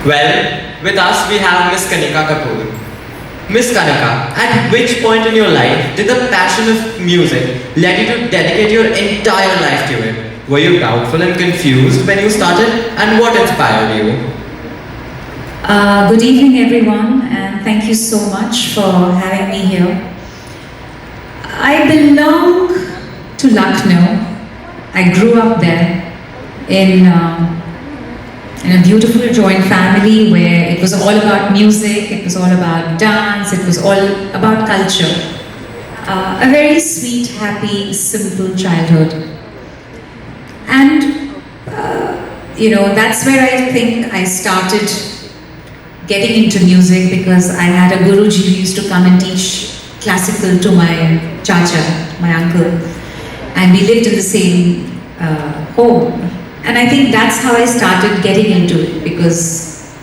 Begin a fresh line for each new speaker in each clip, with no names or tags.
Well, with us we have Miss Kanika Kapoor. Miss Kanika, at which point in your life did the passion of music lead you to dedicate your entire life to it? Were you doubtful and confused when you started, and what inspired you?
Good evening, everyone, and thank you so much for having me here. I belong to Lucknow. I grew up there in a beautiful joint family where it was all about music, it was all about dance, it was all about culture. A very sweet, happy, simple childhood. And that's where I think I started getting into music because I had a Guruji who used to come and teach classical to my chacha, my uncle, and we lived in the same home. And I think that's how I started getting into it because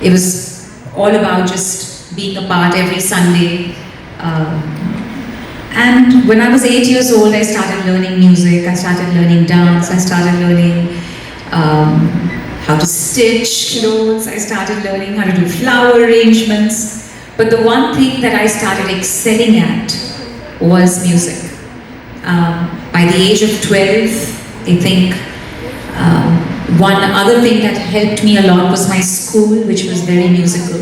it was all about just being a part every Sunday. And when I was 8 years old, I started learning music, I started learning dance, I started learning how to stitch clothes, I started learning how to do flower arrangements. But the one thing that I started excelling at was music. By the age of 12, I think one other thing that helped me a lot was my school, which was very musical.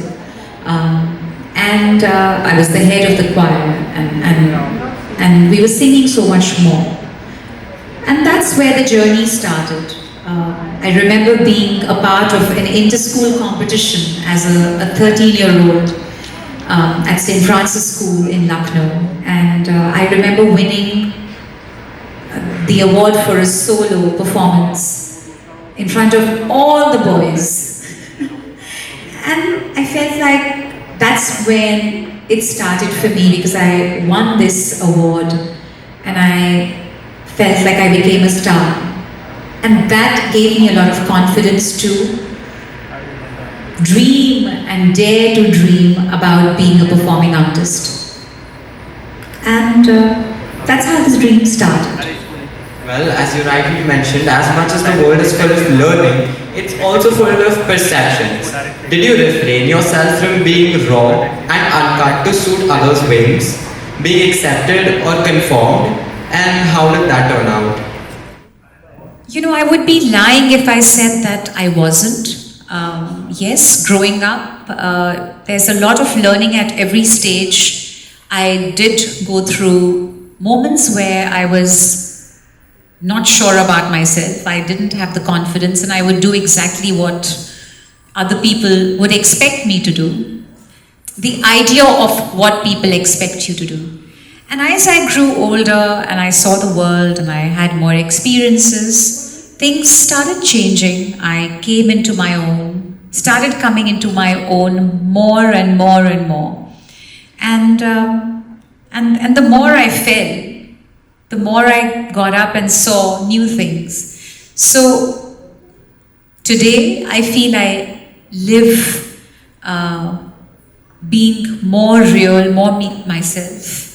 And I was the head of the choir, and we were singing so much more. And that's where the journey started. I remember being a part of an inter-school competition as a 13-year-old at St. Francis School in Lucknow. And I remember winning the award for a solo performance in front of all the boys. And I felt like that's when it started for me because I won this award and I felt like I became a star. And that gave me a lot of confidence to dream and dare to dream about being a performing artist. And that's how this dream started.
Well, as you rightly mentioned, as much as the world is full of learning, it's also full of perceptions. Did you refrain yourself from being raw and uncut to suit others' whims, being accepted or conformed, and how did that turn out?
I would be lying if I said that I wasn't. Yes, growing up, there's a lot of learning at every stage. I did go through moments where I was not sure about myself. I didn't have the confidence, and I would do exactly what other people would expect me to do. The idea of what people expect you to do. And as I grew older and I saw the world and I had more experiences, things started changing. I came into my own, started coming into my own more and more and more. And the more I fell, the more I got up and saw new things. So today I feel I live being more real, more myself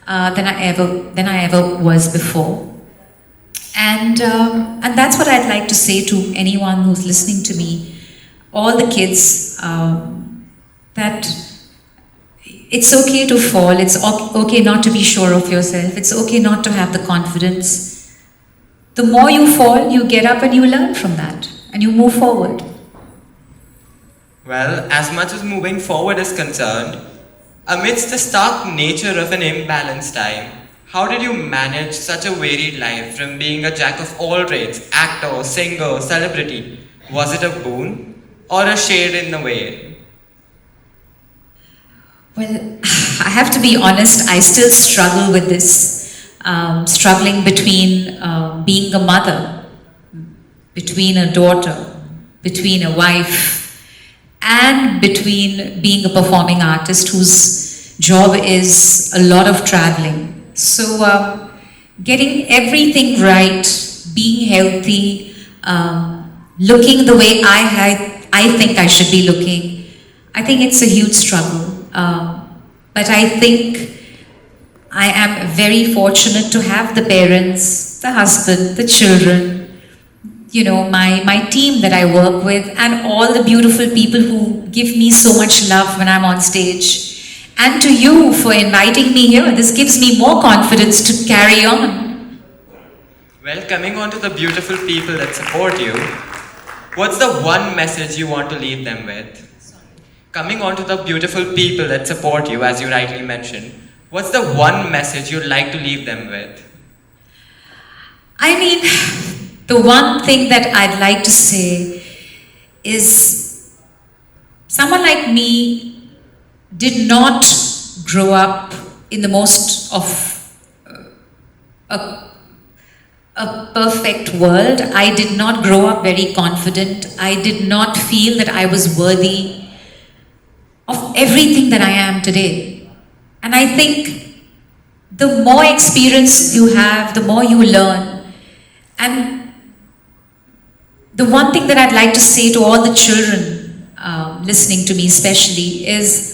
than I ever was before. And that's what I'd like to say to anyone who's listening to me, all the kids, that it's okay to fall, it's okay not to be sure of yourself, it's okay not to have the confidence. The more you fall, you get up and you learn from that, and you move forward.
Well, as much as moving forward is concerned, amidst the stark nature of an imbalanced time, how did you manage such a varied life from being a jack of all trades, actor, singer, celebrity? Was it a boon or a shade in the way?
Well, I have to be honest, I still struggle with this, struggling between being a mother, between a daughter, between a wife, and between being a performing artist whose job is a lot of traveling. So getting everything right, being healthy, looking the way I think I should be looking, I think it's a huge struggle. But I think I am very fortunate to have the parents, the husband, the children, my team that I work with, and all the beautiful people who give me so much love when I'm on stage. And to you for inviting me here. This gives me more confidence to carry on.
Well, coming on to the beautiful people that support you, what's the one message you want to leave them with? Coming on to the beautiful people that support you, as you rightly mentioned, what's the one message you'd like to leave them with?
I mean, the one thing that I'd like to say is someone like me did not grow up in the most of a perfect world. I did not grow up very confident. I did not feel that I was worthy of everything that I am today. And I think the more experience you have, the more you learn. And the one thing that I'd like to say to all the children listening to me especially is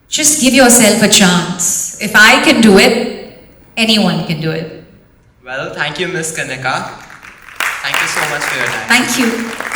just give yourself a chance. If I can do it, anyone can do it.
Well, thank you, Ms. Kanika. Thank you so much for your time.
Thank you.